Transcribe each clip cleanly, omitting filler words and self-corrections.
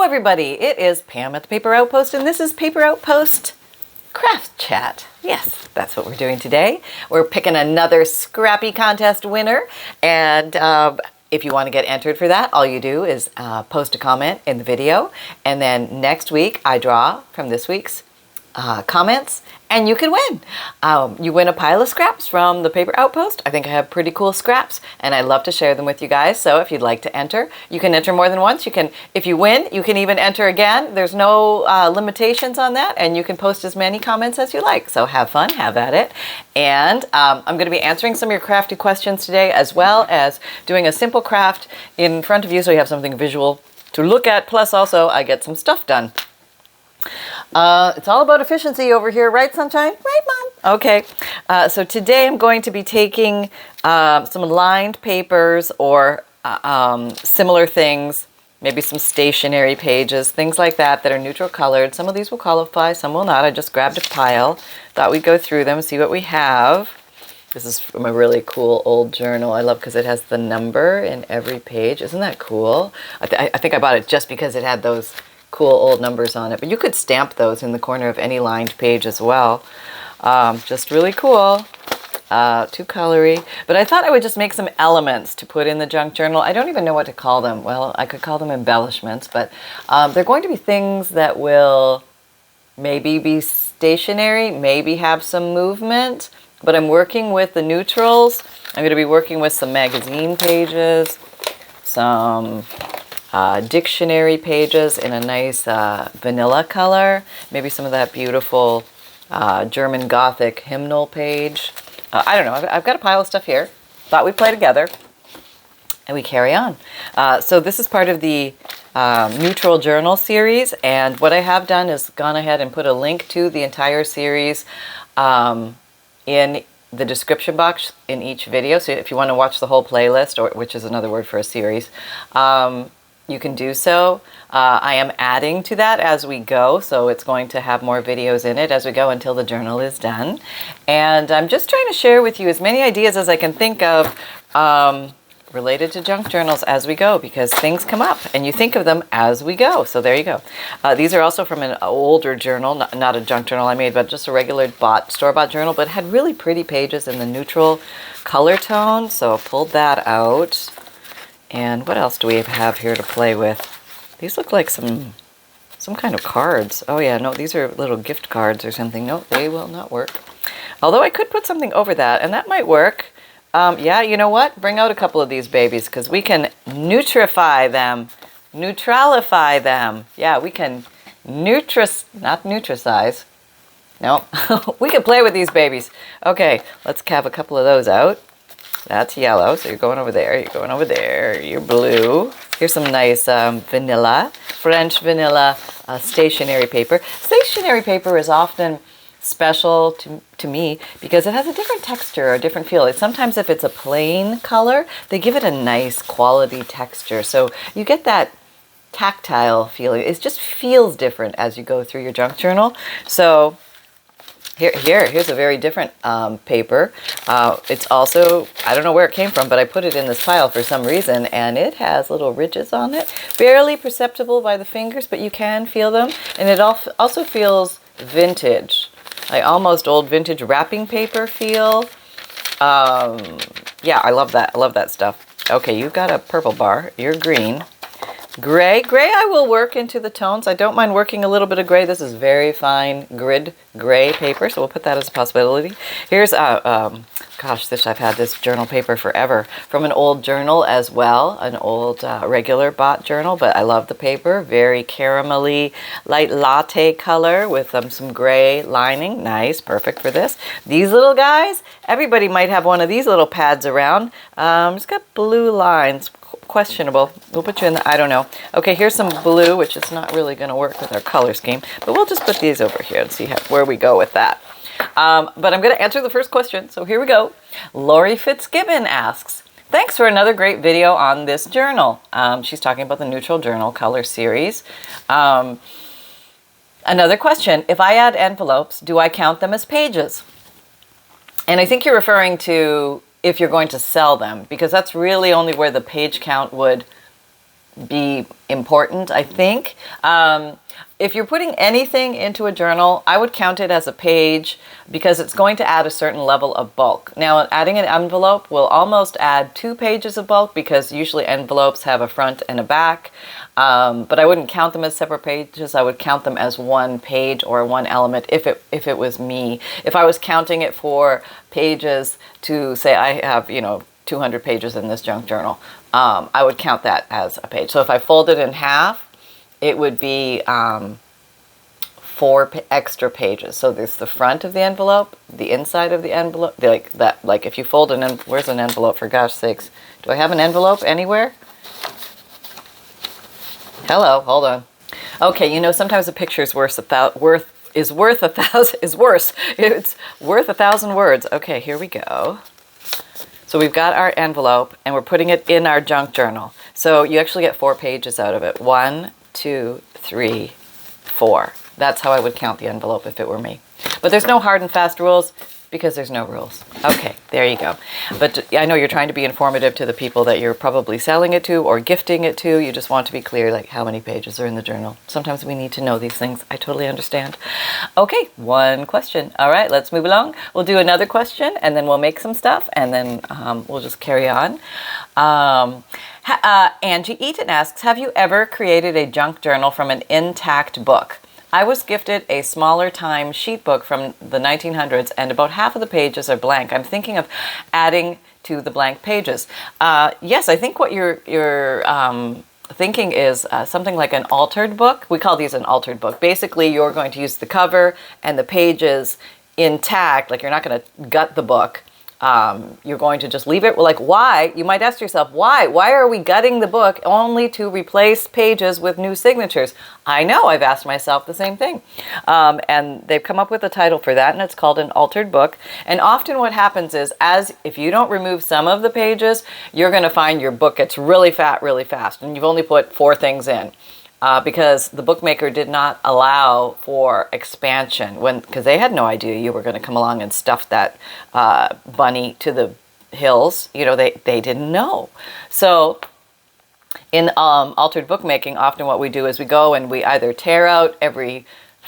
everybody, it is Pam at the Paper Outpost, and this is Paper Outpost Craft Chat. Yes, that's what we're doing today. We're picking another Scrappy Contest winner, and if you want to get entered for that, all you do is post a comment in the video, and then next week I draw from this week's comments, and you can win. You win a pile of scraps from the Paper Outpost. I think I have pretty cool scraps, and I love to share them with you guys. So if you'd like to enter, you can enter more than once. You can, if you win, you can even enter again. There's no limitations on that, and you can post as many comments as you like. So have fun, have at it. And I'm going to be answering some of your crafty questions today, as well as doing a simple craft in front of you, so you have something visual to look at. Plus, also, I get some stuff done. It's all about efficiency over here, right, Sunshine? Right, Mom? Okay. So today I'm going to be taking some lined papers or similar things, maybe some stationery pages, things like that that are neutral colored. Some of these will qualify, some will not. I just grabbed a pile. Thought we'd go through them, see what we have. This is from a really cool old journal. I love because it has the number in every page. Isn't that cool? I think I bought it just because it had those cool old numbers on it, but you could stamp those in the corner of any lined page as well. Just really cool. Too colory, but I thought I would just make some elements to put in the junk journal. I don't even know what to call them. Well, I could call them embellishments, but they're going to be things that will maybe be stationary, maybe have some movement, but I'm working with the neutrals. I'm going to be working with some magazine pages, some dictionary pages in a nice vanilla color, maybe some of that beautiful German Gothic hymnal page. I don't know, I've got a pile of stuff here. Thought we'd play together, and we carry on. So this is part of the Neutral Journal series, and what I have done is gone ahead and put a link to the entire series in the description box in each video. So if you want to watch the whole playlist, or which is another word for a series, you can do so. I am adding to that as we go, so it's going to have more videos in it as we go until the journal is done. And I'm just trying to share with you as many ideas as I can think of related to junk journals as we go, because things come up and you think of them as we go. So there you go. These are also from an older journal, not a junk journal I made, but just a regular store-bought journal, but had really pretty pages in the neutral color tone. So I pulled that out. And what else do we have here to play with? These look like some kind of cards. Oh yeah, no, these are little gift cards or something. No, they will not work. Although I could put something over that, and that might work. Yeah, you know what? Bring out a couple of these babies, because we can neutrify them. Neutralify them. Yeah, we can not neutricize. No, we can play with these babies. Okay, let's have a couple of those out. That's yellow, so you're going over there, you're going over there, you're blue. Here's some nice vanilla, French vanilla stationery paper. Stationery paper is often special to me because it has a different texture or a different feel. Sometimes if it's a plain color, they give it a nice quality texture. So you get that tactile feeling. It just feels different as you go through your junk journal. So here's a very different paper. It's also, I don't know where it came from, but I put it in this pile for some reason, and it has little ridges on it. Barely perceptible by the fingers, but you can feel them. And it also feels vintage, like almost old vintage wrapping paper feel. Yeah, I love that. I love that stuff. Okay, you've got a purple bar. You're green. Gray I will work into the tones. I don't mind working a little bit of gray. This is very fine grid gray paper, so we'll put that as a possibility. Here's gosh, I've had this journal paper forever, from an old journal as well, an old regular bought journal, but I love the paper. Very caramelly, light latte color with some gray lining. Nice, perfect for this. These little guys, everybody might have one of these little pads around. It's got blue lines. Questionable. We'll put you in the, I don't know. Okay, here's some blue, which is not really going to work with our color scheme, but we'll just put these over here and see where we go with that. But I'm going to answer the first question, so here we go. Lori Fitzgibbon asks, thanks for another great video on this journal. She's talking about the Neutral Journal color series. Another question, if I add envelopes, do I count them as pages? And I think you're referring to if you're going to sell them, because that's really only where the page count would be important, I think. If you're putting anything into a journal, I would count it as a page because it's going to add a certain level of bulk. Now, adding an envelope will almost add 2 pages of bulk because usually envelopes have a front and a back. But I wouldn't count them as separate pages. I would count them as one page or one element if it was me. If I was counting it for pages to say I have, 200 pages in this junk journal, I would count that as a page. So if I fold it in half, it would be 4 extra pages. So there's the front of the envelope, the inside of the envelope, like if you fold where's an envelope, for gosh sakes? Do I have an envelope anywhere? Hello, hold on. Okay, sometimes a picture is worth 1,000 words. Okay, here we go. So we've got our envelope and we're putting it in our junk journal. So you actually get 4 pages out of it. 1, 2, 3, 4. That's how I would count the envelope if it were me. But there's no hard and fast rules because there's no rules. Okay, there you go. But I know you're trying to be informative to the people that you're probably selling it to or gifting it to. You just want to be clear, like how many pages are in the journal. Sometimes we need to know these things. I totally understand. Okay, 1 question. All right, let's move along. We'll do another question and then we'll make some stuff and then we'll just carry on. Angie Eaton asks, have you ever created a junk journal from an intact book? I was gifted a smaller time sheet book from the 1900s and about half of the pages are blank. I'm thinking of adding to the blank pages. Yes, I think what you're thinking is something like an altered book. We call these an altered book. Basically, you're going to use the cover and the pages intact, like you're not going to gut the book. You're going to just leave it. Like, why? You might ask yourself, why? Why are we gutting the book only to replace pages with new signatures? I know, I've asked myself the same thing. And they've come up with a title for that, and it's called an altered book. And often what happens is, if you don't remove some of the pages, you're going to find your book gets really fat really fast, and you've only put 4 things in. Because the bookmaker did not allow for expansion because they had no idea you were going to come along and stuff that bunny to the hills. They didn't know. So in altered bookmaking, often what we do is we go and we either tear out every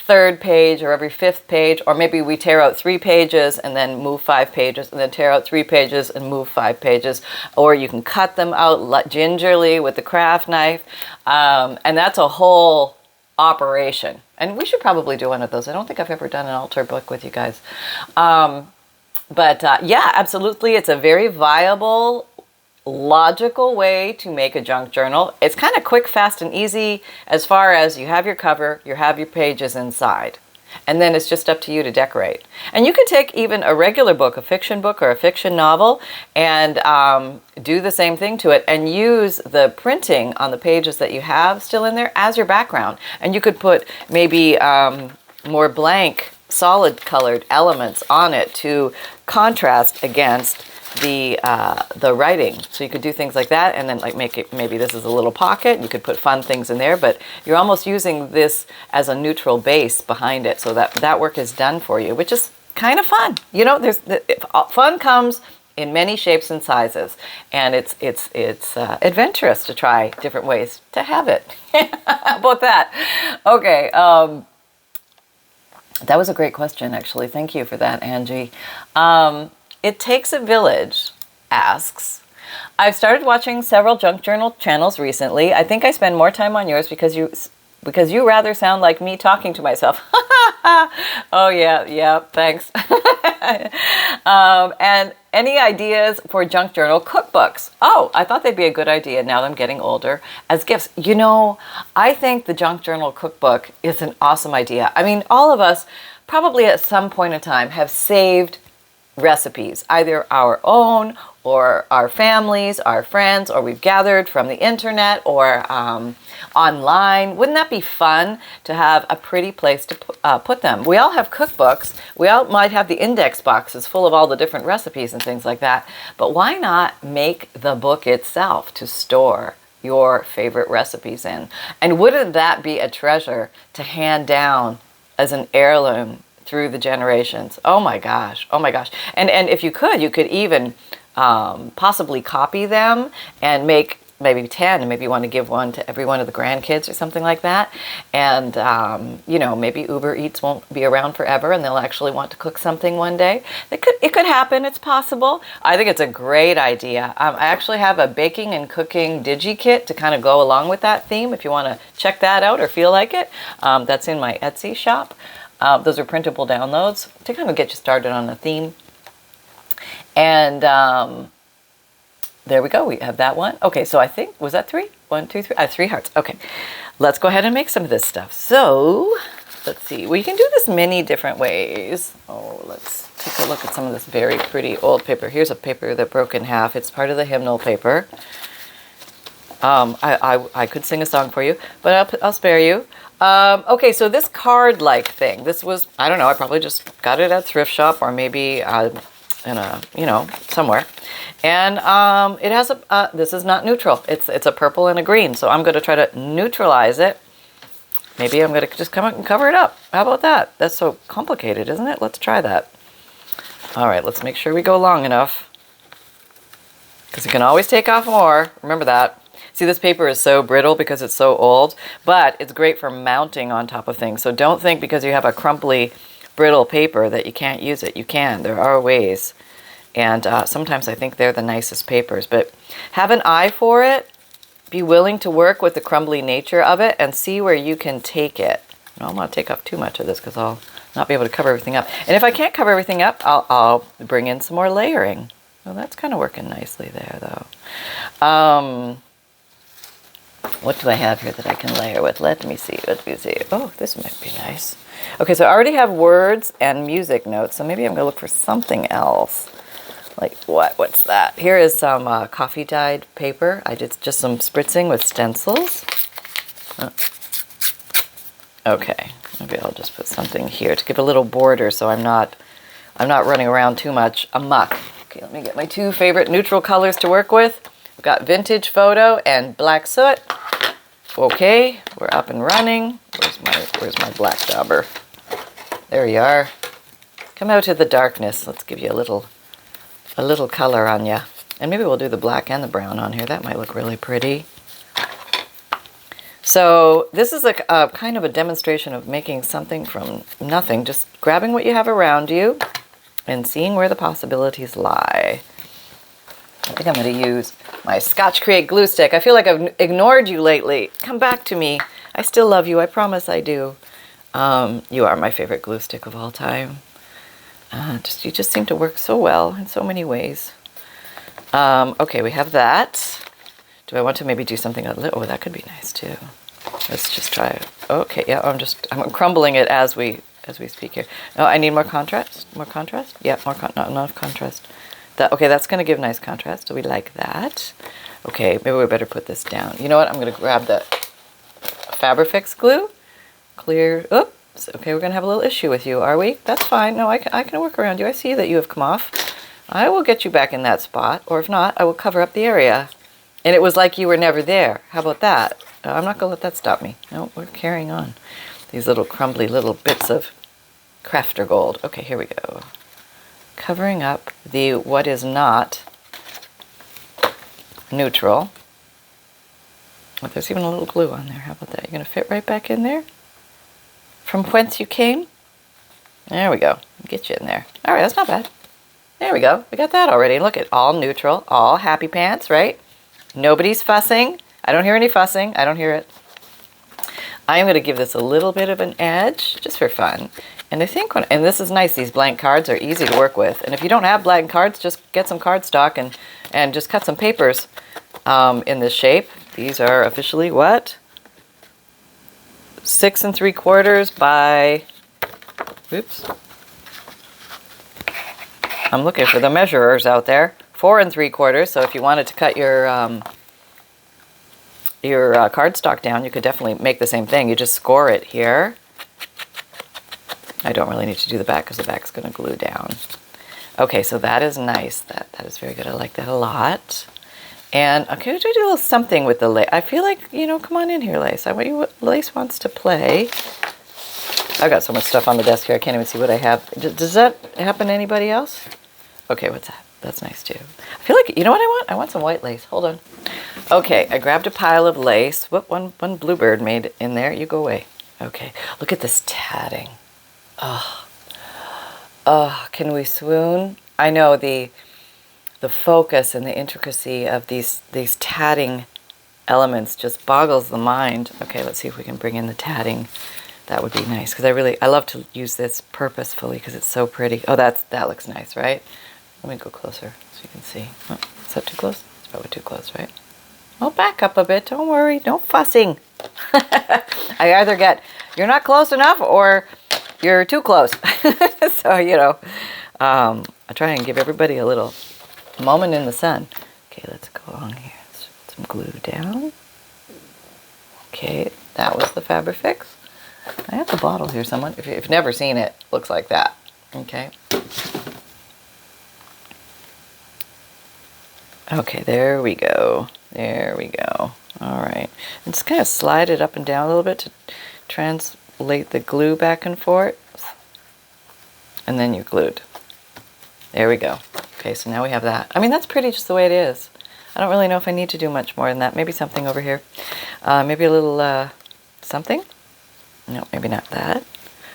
3rd page or every 5th page, or maybe we tear out 3 pages and then move 5 pages and then tear out 3 pages and move 5 pages, or you can cut them out gingerly with the craft knife, and that's a whole operation. And we should probably do one of those. I don't think I've ever done an altar book with you guys. Yeah, absolutely. It's a very viable, logical way to make a junk journal. It's kind of quick, fast, and easy as far as you have your cover, you have your pages inside. And then it's just up to you to decorate. And you can take even a regular book, a fiction book or a fiction novel, and do the same thing to it and use the printing on the pages that you have still in there as your background. And you could put maybe more blank, solid colored elements on it to contrast against the writing. So you could do things like that and then like make it, maybe this is a little pocket. You could put fun things in there, but you're almost using this as a neutral base behind it so that work is done for you, which is kind of fun. Fun comes in many shapes and sizes, and it's adventurous to try different ways to have it. How about that? Okay. That was a great question, actually. Thank you for that, Angie. It Takes a Village asks, I've started watching several junk journal channels recently. I think I spend more time on yours because you rather sound like me talking to myself. Oh, yeah, thanks. And any ideas for junk journal cookbooks? Oh, I thought they'd be a good idea now that I'm getting older as gifts. I think the junk journal cookbook is an awesome idea. I mean, all of us probably at some point in time have saved recipes, either our own or our families, our friends, or we've gathered from the internet or online. Wouldn't that be fun to have a pretty place to put them? We all have cookbooks. We all might have the index boxes full of all the different recipes and things like that. But why not make the book itself to store your favorite recipes in? And wouldn't that be a treasure to hand down as an heirloom through the generations? Oh my gosh. And if you could even possibly copy them and make maybe 10, and maybe you want to give one to every one of the grandkids or something like that. And, you know, maybe Uber Eats won't be around forever and they'll actually want to cook something one day. It could happen. It's possible. I think it's a great idea. I actually have a baking and cooking digi kit to kind of go along with that theme if you want to check that out or feel like it. That's in my Etsy shop. Those are printable downloads to kind of get you started on the theme. And there we go. We have that one. Okay, so I think, was that 3? 1, 2, 3. I have 3 hearts. Okay, let's go ahead and make some of this stuff. So let's see. We can do this many different ways. Oh, let's take a look at some of this very pretty old paper. Here's a paper that broke in half. It's part of the hymnal paper. I could sing a song for you, but I'll spare you. Okay, so this card-like thing, this was, I don't know, I probably just got it at a thrift shop or maybe in a, you know, somewhere. And it has a, this is not neutral. It's a purple and a green. So I'm going to try to neutralize it. Maybe I'm going to just come up and cover it up. How about that? That's so complicated, isn't it? Let's try that. All right, let's make sure we go long enough, because you can always take off more. Remember that. See, this paper is so brittle because it's so old, but it's great for mounting on top of things. So don't think because you have a crumply, brittle paper that you can't use it. You can. There are ways. And sometimes I think they're the nicest papers. But have an eye for it. Be willing to work with the crumbly nature of it and see where you can take it. I don't want to take off too much of this because I'll not be able to cover everything up. And if I can't cover everything up, I'll bring in some more layering. Well, that's kind of working nicely there, though. What do I have here that I can layer with? Let me see. Oh, this might be nice. Okay, so I already have words and music notes, so maybe I'm going to look for something else. Like what? What's that? Here is some coffee dyed paper. I did just some spritzing with stencils. Okay, maybe I'll just put something here to give a little border so I'm not running around too much amok. Okay, let me get my 2 favorite neutral colors to work with. We've got Vintage Photo and Black Soot. Okay, we're up and running. Where's my black dauber? There you are. Come out of the darkness. Let's give you a little color on you. And maybe we'll do the black and the brown on here. That might look really pretty. So this is a kind of a demonstration of making something from nothing. Just grabbing what you have around you and seeing where the possibilities lie. I think I'm going to use my Scotch Create glue stick. I feel like I've ignored you lately. Come back to me. I still love you. I promise I do. You are my favorite glue stick of all time. You just seem to work so well in so many ways. Okay, we have that. Do I want to maybe do something a little? Oh, that could be nice too. Let's just try it. Okay, yeah, I'm crumbling it as we speak here. Oh, I need more contrast. More contrast? Yeah, not enough contrast. Okay, that's going to give nice contrast. So we like that. Okay, maybe we better put this down. You know what? I'm going to grab the Fabrifix glue. Clear. Oops. Okay, we're going to have a little issue with you, are we? That's fine. No, I can work around you. I see that you have come off. I will get you back in that spot. Or if not, I will cover up the area. And it was like you were never there. How about that? I'm not going to let that stop me. No, we're carrying on. These little crumbly little bits of crafter gold. Okay, here we go. Covering up the what is not neutral. Oh, there's even a little glue on there. How about that? You're going to fit right back in there? From whence you came? There we go. Get you in there. All right, that's not bad. There we go. We got that already. Look at all neutral, all happy pants, right? Nobody's fussing. I don't hear any fussing. I don't hear it. I'm going to give this a little bit of an edge just for fun. And I think, and this is nice, these blank cards are easy to work with. And if you don't have blank cards, just get some cardstock and just cut some papers in this shape. These are officially what? 6 3/4 by, oops. I'm looking for the measurers out there. 4 3/4. So if you wanted to cut your cardstock down, you could definitely make the same thing. You just score it here. I don't really need to do the back because the back's going to glue down. Okay, so that is nice. That is very good. I like that a lot. And okay, we do a little something with the lace. I feel like, you know, come on in here, Lace. I want you, Lace wants to play. I've got so much stuff on the desk here. I can't even see what I have. Does that happen to anybody else? Okay, what's that? That's nice too. I feel like, you know what I want? I want some white lace. Hold on. Okay, I grabbed a pile of lace. Whoop, one bluebird made in there. You go away. Okay, look at this tatting. Oh, oh, can we swoon? I know the focus and the intricacy of these tatting elements just boggles the mind. Okay, let's see if we can bring in the tatting. That would be nice, because I love to use this purposefully because it's so pretty. Oh, that looks nice, right? Let me go closer so you can see. Oh, is that too close? It's probably too close, right? Well, back up a bit. Don't worry. No fussing. I either get, you're not close enough or you're too close. So, you know, I try and give everybody a little moment in the sun. Okay, let's go along here. Let's put some glue down. Okay, that was the Fabrifix. I have the bottle here somewhere. If you've never seen it, it looks like that. Okay. Okay, there we go. There we go. All right. And just kind of slide it up and down a little bit to translate the glue back and forth. And then you're glued. There we go. Okay, so now we have that. I mean, that's pretty just the way it is. I don't really know if I need to do much more than that. Maybe something over here. Maybe a little something. No, maybe not that.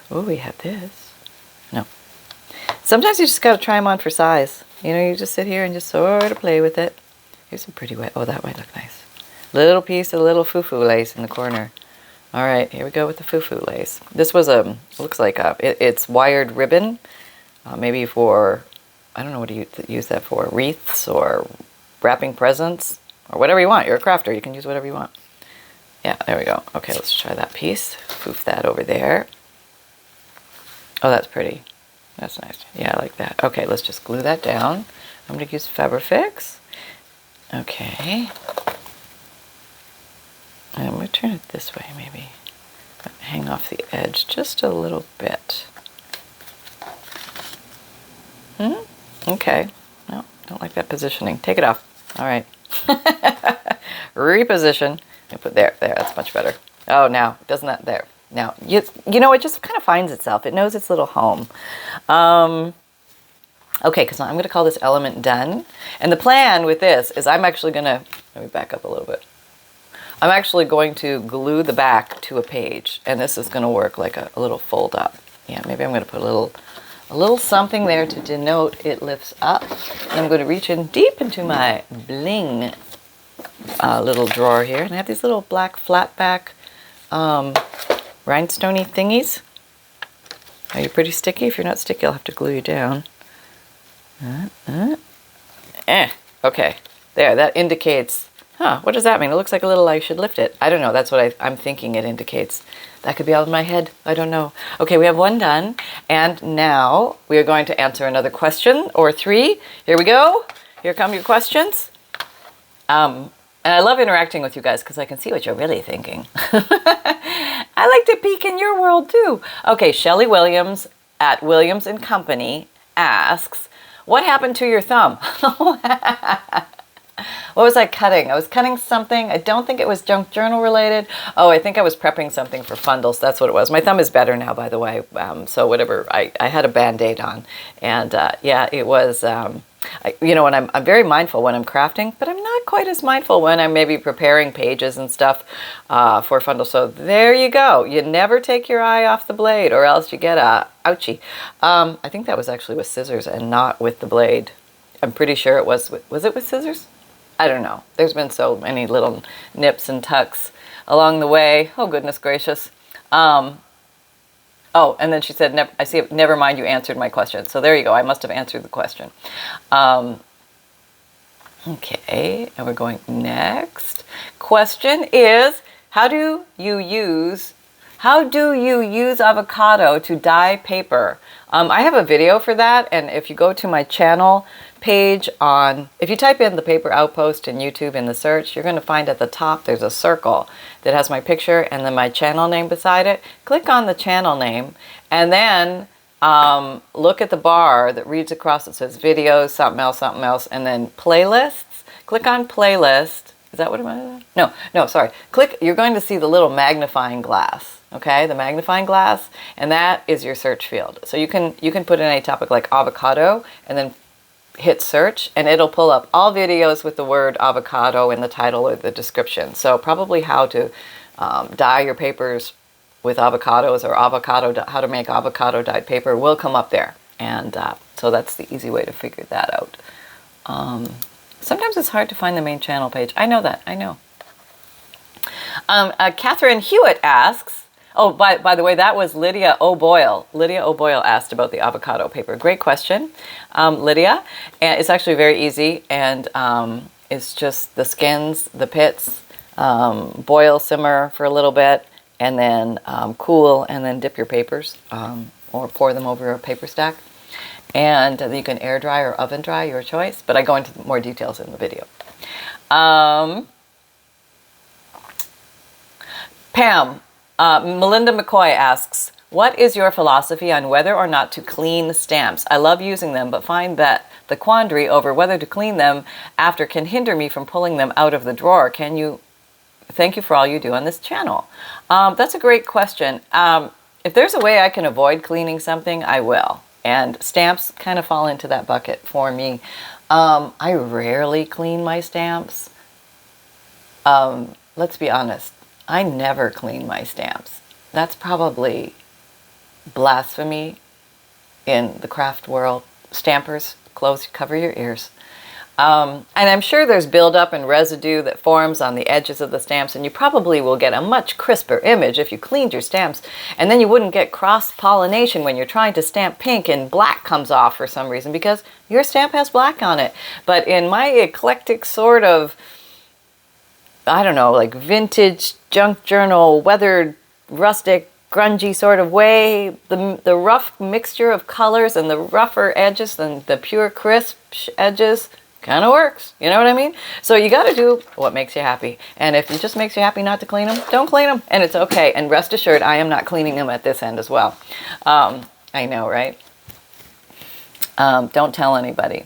Oh, we have this. No. Sometimes you just got to try them on for size. You know, you just sit here and just sort of play with it. Here's some pretty wet. Oh, that might look nice. Little piece of little foo-foo lace in the corner. All right, here we go with the foo-foo lace. This was looks like it's wired ribbon. Maybe for, I don't know what you use that for, wreaths or wrapping presents or whatever you want. You're a crafter. You can use whatever you want. Yeah, there we go. Okay, let's try that piece. Foof that over there. Oh, that's pretty. That's nice. Yeah, I like that. Okay, let's just glue that down. I'm going to use Fabrifix. Okay. I'm going to turn it this way, maybe. Hang off the edge just a little bit. Okay. No, don't like that positioning. Take it off. All right. Reposition. And put there. That's much better. Oh, now, doesn't that, there. Now, you know, it just kind of finds itself. It knows its little home. Okay, because I'm going to call this element done. And the plan with this is I'm actually going to, let me back up a little bit. I'm actually going to glue the back to a page. And this is going to work like a little fold up. Yeah, maybe I'm going to put a little something there to denote it lifts up. And I'm going to reach in deep into my bling little drawer here. And I have these little black flat back rhinestoney thingies. Are you pretty sticky? If you're not sticky, I'll have to glue you down. Okay, there, that indicates, what does that mean? It looks like a little I should lift it. I don't know, that's what I'm thinking it indicates. That could be out of my head, I don't know. Okay, we have one done, and now we are going to answer another question, or 3. Here we go, here come your questions. And I love interacting with you guys because I can see what you're really thinking. I like to peek in your world too. Okay, Shelley Williams at Williams & Company asks, what happened to your thumb? What was I cutting? I was cutting something. I don't think it was junk journal related. Oh, I think I was prepping something for FUNDLEs. That's what it was. My thumb is better now, by the way. So whatever, I had a Band-Aid on. And yeah, it was, you know, and I'm very mindful when I'm crafting, but I'm not quite as mindful when I'm maybe preparing pages and stuff for FUNDLE. So there you go. You never take your eye off the blade or else you get a ouchie. I think that was actually with scissors and not with the blade. I'm pretty sure it was it with scissors? I don't know. There's been so many little nips and tucks along the way. Oh, goodness gracious. Oh, and then she said, I see, never mind, you answered my question. So there you go. I must have answered the question. Okay, and we're going next. Question is, how do you use avocado to dye paper? I have a video for that, and if you go to my channel page if you type in the Paper Outpost in YouTube in the search, you're going to find at the top there's a circle that has my picture and then my channel name beside it. Click on the channel name and then look at the bar that reads across. It says videos, something else, and then playlists. Click on playlist. Is that what it is? No, sorry. Click, you're going to see the little magnifying glass. Okay, the magnifying glass, and that is your search field. So you can put in a topic like avocado and then hit search and it'll pull up all videos with the word avocado in the title or the description. So probably how to dye your papers with avocados, or how to make avocado dyed paper will come up there. And so that's the easy way to figure that out. Sometimes it's hard to find the main channel page. I know that, I know. Catherine Hewitt asks, oh, by the way, that was Lydia O'Boyle. Lydia O'Boyle asked about the avocado paper. Great question, Lydia. And it's actually very easy, and it's just the skins, the pits, boil, simmer for a little bit, and then cool, and then dip your papers, or pour them over a paper stack. And you can air dry or oven dry, your choice, but I go into more details in the video. Pam, Melinda McCoy asks, what is your philosophy on whether or not to clean stamps? I love using them, but find that the quandary over whether to clean them after can hinder me from pulling them out of the drawer. Thank you for all you do on this channel. That's a great question. If there's a way I can avoid cleaning something, I will. And stamps kind of fall into that bucket for me. I rarely clean my stamps. Let's be honest. I never clean my stamps. That's probably blasphemy in the craft world. Stampers, cover your ears. And I'm sure there's buildup and residue that forms on the edges of the stamps, and you probably will get a much crisper image if you cleaned your stamps, and then you wouldn't get cross-pollination when you're trying to stamp pink and black comes off for some reason because your stamp has black on it. But in my eclectic sort of, I don't know, like vintage, junk journal, weathered, rustic, grungy sort of way, the rough mixture of colors and the rougher edges and the pure crisp edges kind of works. You know what I mean? So you got to do what makes you happy. And if it just makes you happy not to clean them, don't clean them. And it's okay. And rest assured, I am not cleaning them at this end as well. I know, right? Don't tell anybody.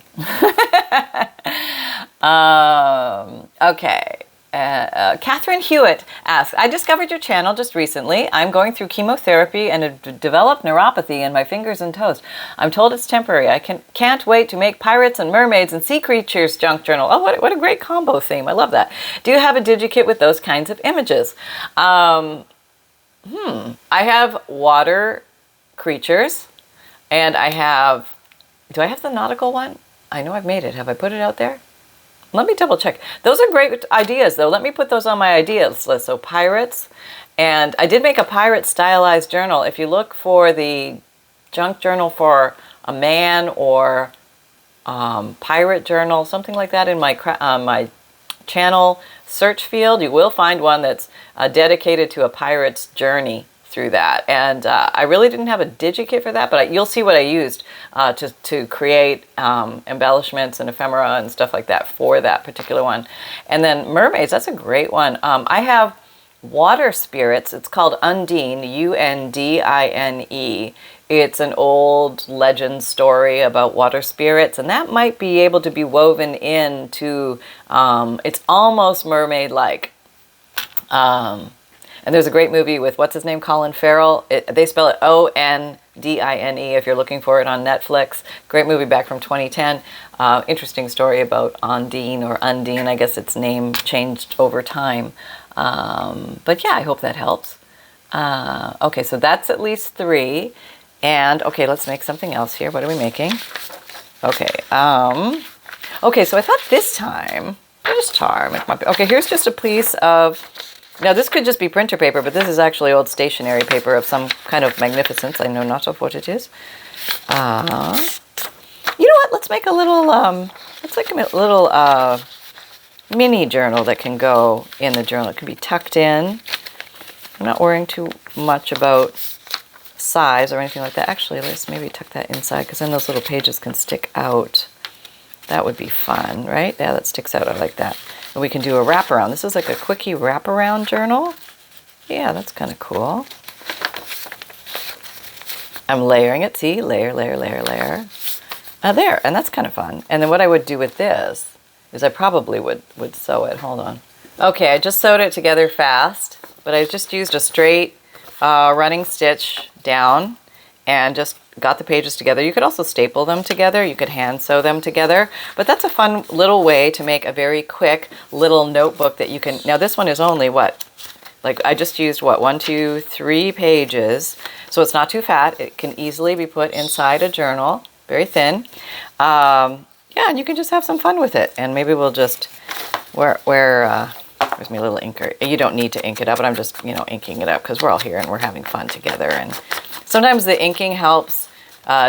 Okay. Catherine Hewitt asks, I discovered your channel just recently. I'm going through chemotherapy and have developed neuropathy in my fingers and toes. I'm told it's temporary. I can't wait to make pirates and mermaids and sea creatures junk journal. Oh, what a great combo theme. I love that. Do you have a digikit with those kinds of images? I have water creatures, and I have, do I have the nautical one? I know I've made it. Have I put it out there? Let me double check. Those are great ideas, though. Let me put those on my ideas list. So pirates, and I did make a pirate stylized journal. If you look for the junk journal for a man or pirate journal, something like that in my channel search field, you will find one that's dedicated to a pirate's journey through that. And I really didn't have a digikit for that, but you'll see what I used to create embellishments and ephemera and stuff like that for that particular one. And then mermaids, that's a great one. I have water spirits. It's called Undine, Undine. It's an old legend story about water spirits, and that might be able to be woven into, it's almost mermaid-like. And there's a great movie with, what's his name, Colin Farrell. They spell it O-N-D-I-N-E if you're looking for it on Netflix. Great movie back from 2010. Interesting story about Undine, or Undine. I guess its name changed over time. But yeah, I hope that helps. Okay, so that's at least 3. And okay, let's make something else here. What are we making? Okay, okay, so I thought this time, okay, here's just a piece of, now this could just be printer paper, but this is actually old stationery paper of some kind of magnificence. I know not of what it is. You know what? Let's make a little, mini journal that can go in the journal. It can be tucked in. I'm not worrying too much about size or anything like that. Actually, let's maybe tuck that inside, because then those little pages can stick out. That would be fun, right? Yeah, that sticks out. I like that. And we can do a wraparound. This is like a quickie wraparound journal. Yeah, that's kind of cool. I'm layering it. See? Layer, layer, layer, layer. There. And that's kind of fun. And then what I would do with this is I probably would sew it. Hold on. Okay, I just sewed it together fast, but I just used a straight running stitch down, and just got the pages together. You could also staple them together. You could hand sew them together. But that's a fun little way to make a very quick little notebook that you can... Now this one is only what? Like I just used what? 1, 2, 3 pages. So it's not too fat. It can easily be put inside a journal. Very thin. Yeah, and you can just have some fun with it. And maybe we'll just... Where's my little inker? You don't need to ink it up, but I'm just, you know, inking it up because we're all here and we're having fun together. And sometimes the inking helps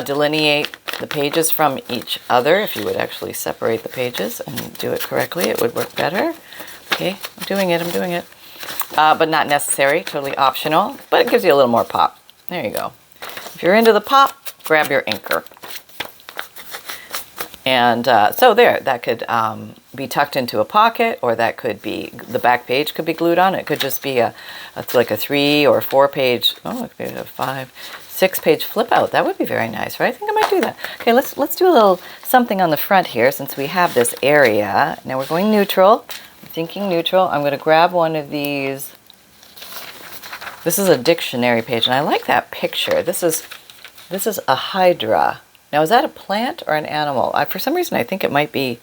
delineate the pages from each other. If you would actually separate the pages and do it correctly, it would work better. Okay, I'm doing it. But not necessary, totally optional, but it gives you a little more pop. There you go. If you're into the pop, grab your inker. And so there, that could be tucked into a pocket, or that could be, the back page could be glued on. It could just be like a 3 or 4 page, oh, it could be a 5, 6 page flip out. That would be very nice, right? I think I might do that. Okay, let's do a little something on the front here since we have this area. Now we're going neutral. I'm thinking neutral. I'm going to grab one of these. This is a dictionary page, and I like that picture. This is a hydra. Now, is that a plant or an animal? For some reason, I think it might be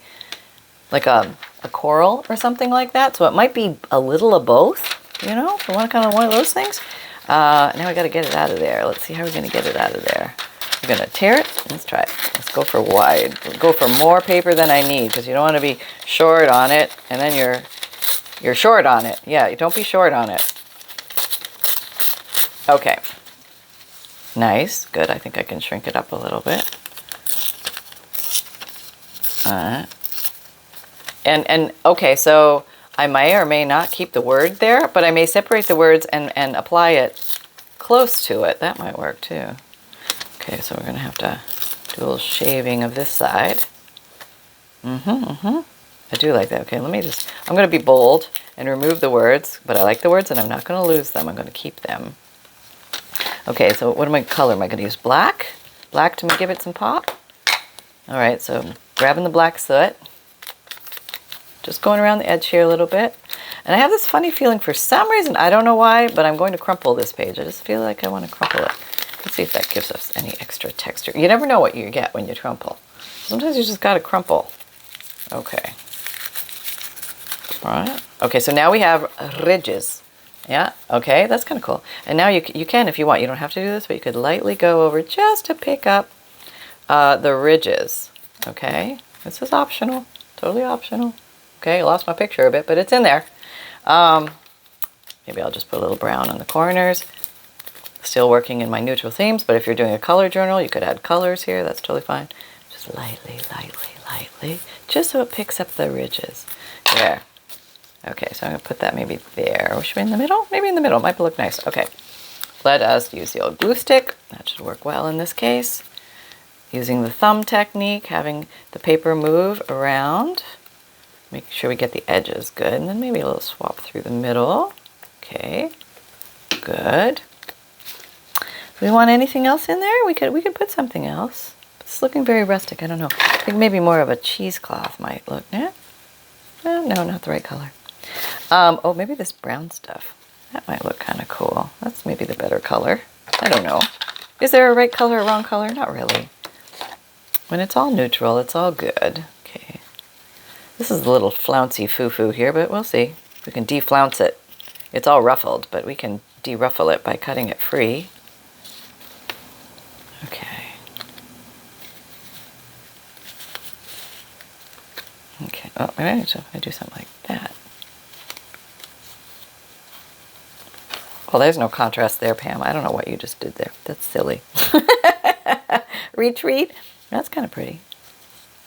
like a coral or something like that. So it might be a little of both, you know, for one of those things. Now I got to get it out of there. Let's see how we're going to get it out of there. We're going to tear it. Let's try it. Let's go for wide. Go for more paper than I need because you don't want to be short on it. And then you're short on it. Yeah, don't be short on it. Okay. Nice. Good. I think I can shrink it up a little bit. And okay, so I may or may not keep the word there, but I may separate the words and apply it close to it. That might work too. Okay, so we're going to have to do a little shaving of this side. I do like that. Okay, I'm going to be bold and remove the words, but I like the words and I'm not going to lose them. I'm going to keep them. Okay, so what am I color? Am I going to use black? Black to give it some pop? All right, so I'm grabbing the black soot. Just going around the edge here a little bit. And I have this funny feeling for some reason, I don't know why, but I'm going to crumple this page. I just feel like I want to crumple it. Let's see if that gives us any extra texture. You never know what you get when you crumple. Sometimes you just got to crumple. Okay. All right. Okay, so now we have ridges. Yeah, okay, that's kind of cool. And now you can, if you want, you don't have to do this, but you could lightly go over just to pick up the ridges. Okay, this is optional, totally optional. Okay, I lost my picture a bit, but it's in there. Maybe I'll just put a little brown on the corners. Still working in my neutral themes, but if you're doing a color journal, you could add colors here. That's totally fine. Just lightly, just so it picks up the ridges. There. Okay, so I'm going to put that maybe there. Or should we in the middle? Maybe in the middle. Might look nice. Okay. Let us use the old glue stick. That should work well in this case. Using the thumb technique, having the paper move around. Make sure we get the edges good. And then maybe a little swap through the middle. Okay. Good. Do we want anything else in there? We could put something else. It's looking very rustic. I don't know. I think maybe more of a cheesecloth might look. Yeah? No, not the right color. Oh, maybe this brown stuff. That might look kind of cool. That's maybe the better color. I don't know. Is there a right color or wrong color? Not really. When it's all neutral, it's all good. Okay. This is a little flouncy foo-foo here, but we'll see. We can deflounce it. It's all ruffled, but we can deruffle it by cutting it free. Okay. Okay. Oh, maybe I do something like that. Well, there's no contrast there, Pam. I don't know what you just did there. That's silly. Retreat. That's kind of pretty.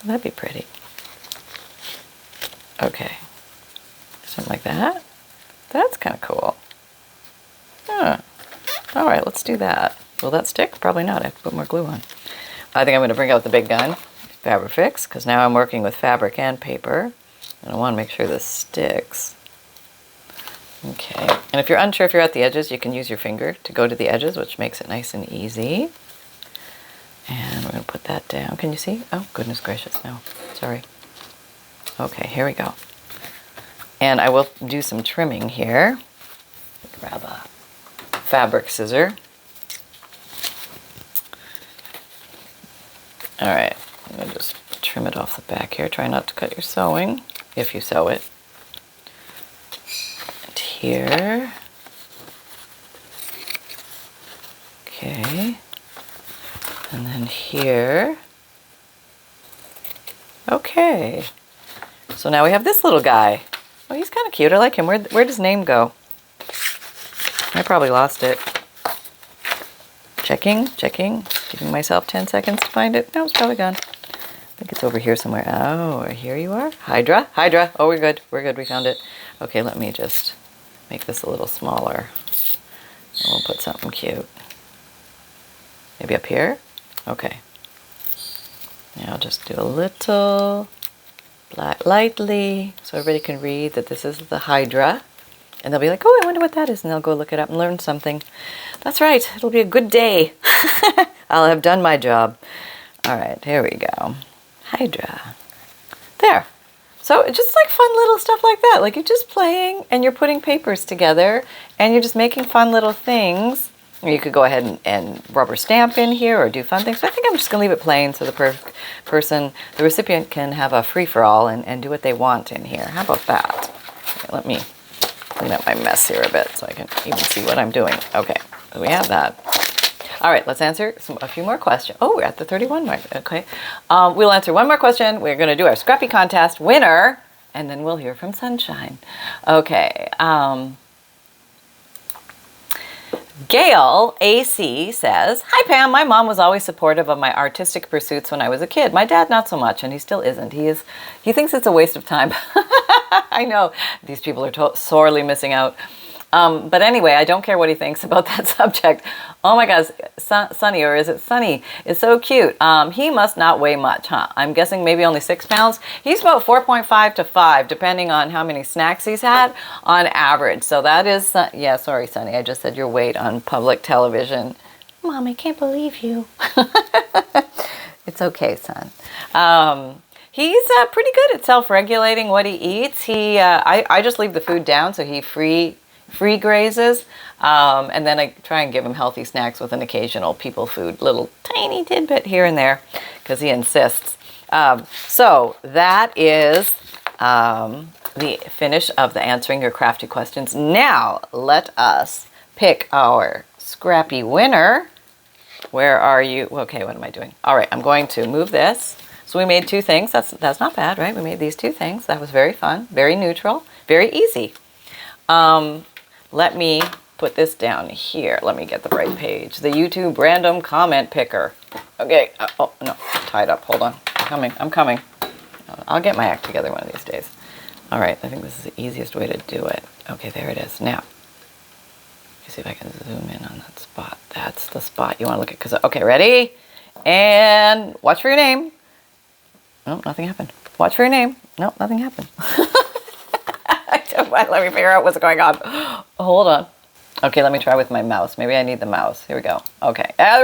That'd be pretty. Okay. Something like that. That's kind of cool. Huh. All right, let's do that. Will that stick? Probably not. I have to put more glue on. I think I'm going to bring out the big gun, Fabrifix, because now I'm working with fabric and paper. And I want to make sure this sticks. Okay, and if you're unsure if you're at the edges, you can use your finger to go to the edges, which makes it nice and easy. And we're going to put that down. Can you see? Oh, goodness gracious, no. Sorry. Okay, here we go. And I will do some trimming here. Grab a fabric scissor. trim it off the back here. Try not to cut your sewing, if you sew it. And here. Okay. And then here. Okay. So now we have this little guy. Oh, he's kind of cute. I like him. Where'd his name go? I probably lost it. Checking. Giving myself 10 seconds to find it. No, it's probably gone. I think it's over here somewhere. Oh, here you are. Hydra. Oh, we're good. We found it. Okay, let me just make this a little smaller. And we'll put something cute. Maybe up here? Okay. Now I'll just do a little black lightly so everybody can read that this is the Hydra. And they'll be like, oh, I wonder what that is. And they'll go look it up and learn something. That's right. It'll be a good day. I'll have done my job. All right, here we go. Hydra. There. So it's just like fun little stuff like that. Like you're just playing and you're putting papers together and you're just making fun little things. Or you could go ahead and rubber stamp in here or do fun things. But I think I'm just going to leave it plain so the recipient can have a free-for-all and do what they want in here. How about that? Okay, let me clean up my mess here a bit so I can even see what I'm doing. Okay, so we have that. All right, let's answer a few more questions. Oh, we're at the 31 mark. Okay. We'll answer one more question. We're going to do our Scrappy Contest winner, and then we'll hear from Sunshine. Okay. Gail AC says, hi Pam, my mom was always supportive of my artistic pursuits when I was a kid. My dad not so much, and he still isn't. He thinks it's a waste of time. I know these people are sorely missing out. But anyway, I don't care what he thinks about that subject. Oh my gosh, Sunny, or is it Sunny, is so cute. He must not weigh much, huh? I'm guessing maybe only 6 pounds. He's about 4.5 to 5, depending on how many snacks he's had on average. So that is, yeah, sorry, Sunny, I just said your weight on public television. Mom, I can't believe you. It's okay, son. He's pretty good at self-regulating what he eats. I just leave the food down so he free grazes, and then I try and give him healthy snacks with an occasional people food, little tiny tidbit here and there, because he insists. So that is the finish of the answering your crafty questions. Now let us pick our Scrappy winner. Where are you? Okay, what am I doing? All right, I'm going to move this. So we made 2 things. That's not bad, right? We made these 2 things. That was very fun, very neutral, very easy. Let me put this down here. Let me get the right page. The YouTube random comment picker. Okay. Oh, no. Tied up. Hold on. I'm coming. I'll get my act together one of these days. All right. I think this is the easiest way to do it. Okay, there it is. Now, let's see if I can zoom in on that spot. That's the spot you want to look at. Okay, ready? And watch for your name. No, nothing happened. Watch for your name. No, nothing happened. Let me figure out what's going on. Hold on. Okay, let me try with my mouse. Maybe I need the mouse. Here we go. Okay. There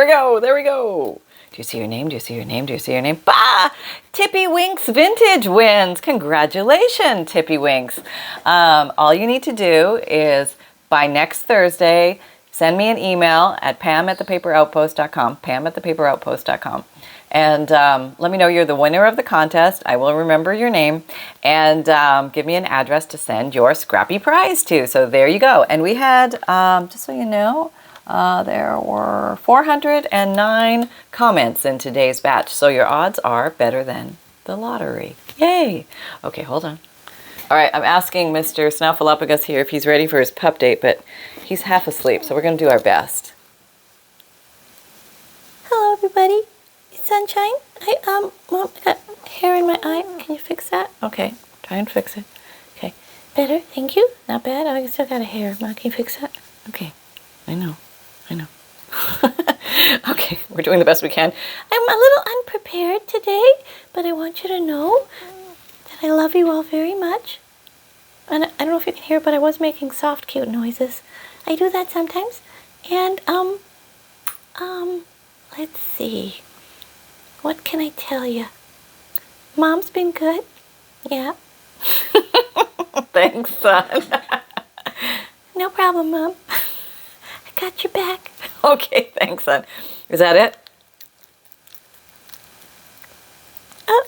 we go. Do you see your name? Do you see your name? Bah! Tippy Winks Vintage wins. Congratulations, Tippy Winks. All you need to do is by next Thursday, send me an email at pam@thepaperoutpost.com, pam@thepaperoutpost.com. And let me know you're the winner of the contest. I will remember your name. And give me an address to send your Scrappy prize to. So there you go. And we had, just so you know, there were 409 comments in today's batch. So your odds are better than the lottery. Yay! Okay, hold on. All right, I'm asking Mr. Snuffleupagus here if he's ready for his pup date, but he's half asleep. So we're going to do our best. Hello, everybody. Sunshine, Mom, I got hair in my eye. Can you fix that? Okay, try and fix it. Okay. Better, thank you. Not bad. I still got a hair. Mom, can you fix that? Okay, I know. Okay, we're doing the best we can. I'm a little unprepared today, but I want you to know that I love you all very much. And I don't know if you can hear, but I was making soft, cute noises. I do that sometimes. And, let's see. What can I tell you? Mom's been good. Yeah. Thanks, son. No problem, Mom. I got your back. Okay, thanks, son. Is that it? Oh,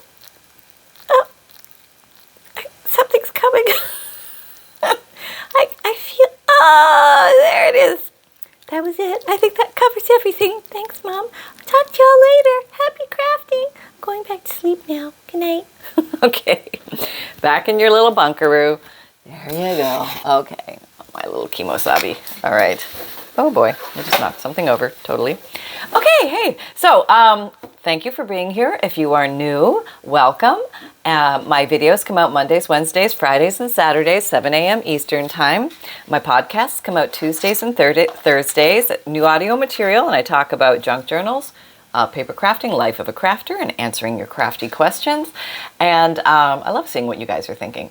that covers everything. Thanks, Mom. I'll talk to y'all later. Happy crafting. I'm going back to sleep now. Good night. Okay, back in your little bunkaroo. There you go. Okay, my little kimosabi. All right. Oh boy, I just knocked something over, totally. Okay, hey, so thank you for being here. If you are new, welcome. My videos come out Mondays, Wednesdays, Fridays, and Saturdays, 7 a.m. Eastern Time. My podcasts come out Tuesdays and Thursdays, new audio material, and I talk about junk journals, paper crafting, life of a crafter, and answering your crafty questions. And I love seeing what you guys are thinking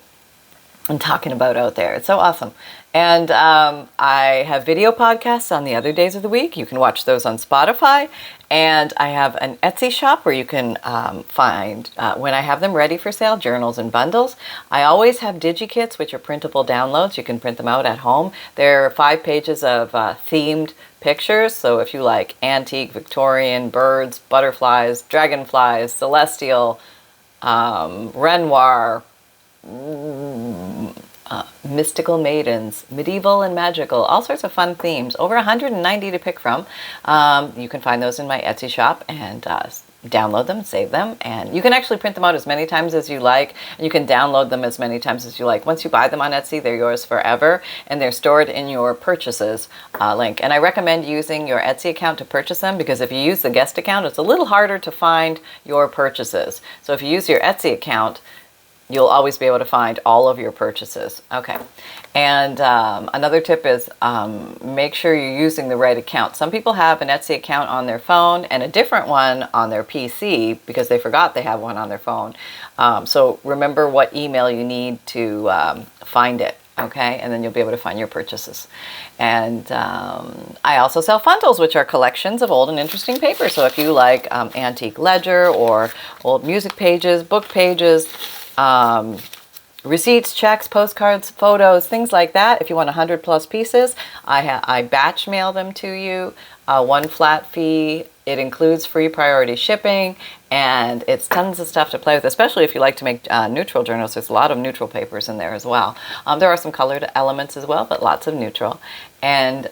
and talking about out there. It's so awesome. And I have video podcasts on the other days of the week. You can watch those on Spotify. And I have an Etsy shop where you can find, when I have them ready for sale, journals and bundles. I always have DigiKits, which are printable downloads. You can print them out at home. They're 5 pages of themed pictures. So if you like antique, Victorian, birds, butterflies, dragonflies, celestial, Renoir, mystical maidens, medieval and magical, all sorts of fun themes, over 190 to pick from. You can find those in my Etsy shop and download them, save them, and you can actually print them out as many times as you like, and you can download them as many times as you like. Once you buy them on Etsy, they're yours forever, and they're stored in your purchases link. And I recommend using your Etsy account to purchase them, because if you use the guest account, it's a little harder to find your purchases. So if you use your Etsy account, you'll always be able to find all of your purchases. Okay. And another tip is make sure you're using the right account. Some people have an Etsy account on their phone and a different one on their PC because they forgot they have one on their phone. So remember what email you need to find it. Okay, and then you'll be able to find your purchases. And I also sell FUNDLEs, which are collections of old and interesting paper. So if you like antique ledger or old music pages, book pages, receipts, checks, postcards, photos, things like that. If you want 100 plus pieces, I batch mail them to you, one flat fee. It includes free priority shipping, and it's tons of stuff to play with, especially if you like to make neutral journals. There's a lot of neutral papers in there as well. There are some colored elements as well, but lots of neutral. And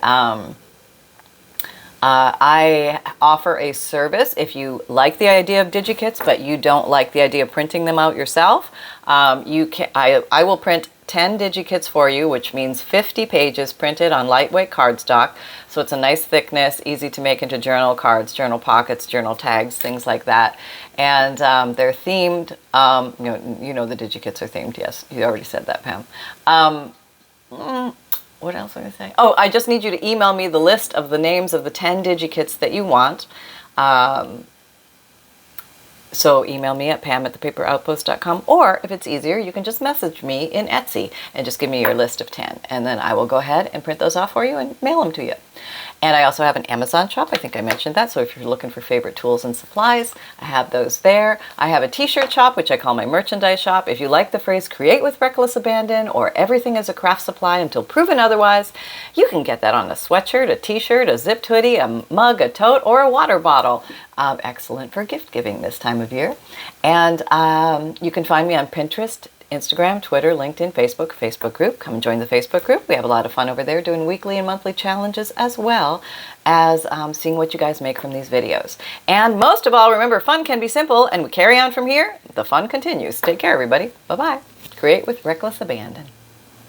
I offer a service if you like the idea of DigiKits, but you don't like the idea of printing them out yourself. I will print 10 DigiKits for you, which means 50 pages printed on lightweight cardstock. So it's a nice thickness, easy to make into journal cards, journal pockets, journal tags, things like that. And they're themed. You know the DigiKits are themed. Yes, you already said that, Pam. What else was I going to say? Oh, I just need you to email me the list of the names of the 10 DigiKits that you want. So email me at pam@thepaperoutpost.com, or if it's easier, you can just message me in Etsy and just give me your list of 10. And then I will go ahead and print those off for you and mail them to you. And I also have an Amazon shop. I think I mentioned that. So if you're looking for favorite tools and supplies, I have those there. I have a t-shirt shop, which I call my merchandise shop. If you like the phrase create with reckless abandon, or everything is a craft supply until proven otherwise, you can get that on a sweatshirt, a t-shirt, a zipped hoodie, a mug, a tote, or a water bottle. Excellent for gift giving this time of year. And you can find me on Pinterest, Instagram, Twitter, LinkedIn, Facebook group. Come and join the Facebook group. We have a lot of fun over there doing weekly and monthly challenges, as well as seeing what you guys make from these videos. And most of all, remember, fun can be simple, and we carry on from here. The fun continues. Take care, everybody. Bye-bye. Create with reckless abandon.